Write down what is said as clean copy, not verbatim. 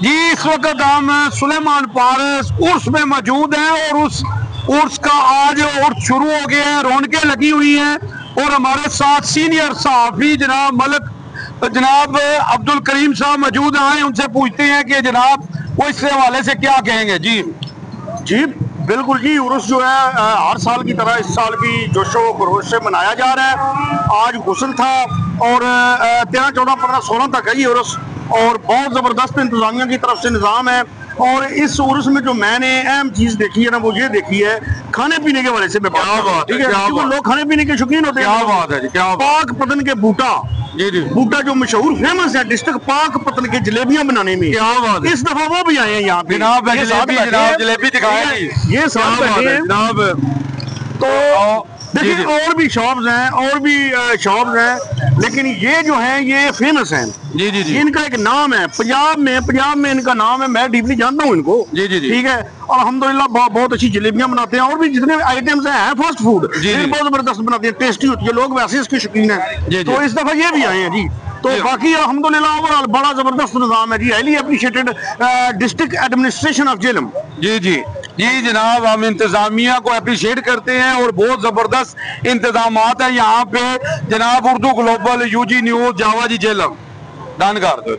जी इस वक्त हम सुलेमान पारस उर्स में मौजूद हैं और उस उर्स का आज उर्स शुरू हो गया है, रौनकें लगी हुई हैं और हमारे साथ सीनियर सहाफ़ी जनाब अब्दुल करीम साहब मौजूद हैं। उनसे पूछते हैं कि जनाब वो इस हवाले से क्या कहेंगे। जी जी बिल्कुल जी, उर्स जो है हर साल की तरह इस साल भी जोशो खरोश से मनाया जा रहा है। आज गुस्ल था और 13, 14, 15, 16 तक है ये उर्स और बहुत ज़बरदस्त इंतज़ामिया की तरफ से निज़ाम है। और इस उर्स में जो मैंने अहम चीज़ देखी है ना वो ये देखी है खाने पीने के वाले से मैं बात, ठीक है, क्योंकि लोग खाने पीने के शौकीन होते हैं। क्या बात है जी, क्या पाक पतन के बूटा, जी बूटा जो मशहूर फेमस है डिस्ट्रिक्ट पाक पतन के जलेबियां बनाने में, क्या बात है। इस दफा वो भी आए हैं यहाँ पे, जलेबी दिखाएं, ये साथ बैठे हैं जनाब। तो देखिए और भी शॉप्स हैं, और भी शॉप्स हैं, लेकिन ये जो हैं ये फेमस हैं। जी जी जी, इनका एक नाम है पंजाब में इनका नाम है, मैं डीपली जानता हूँ इनको। जी जी जी, ठीक है। और अल्हम्दुलिल्लाह बहुत अच्छी जलेबियां बनाते हैं और भी जितने आइटम्स हैं फास्ट फूड बहुत जबरदस्त बनाते हैं, टेस्टी होती है, लोग वैसे इसके शौकीन है। तो इस दफा ये भी आए हैं जी। तो बाकी अल्हम्दुलिल्लाह ओवरऑल बड़ा जबरदस्त निज़ाम है जी, highly appreciated district administration of Jhelum. जी जी जी जनाब, हम इंतजामिया को अप्रिशिएट करते हैं और बहुत जबरदस्त इंतजाम है यहाँ पे जनाब। उर्दू ग्लोबल, UG न्यूज़, जावा जी झेलम, डन कर दो।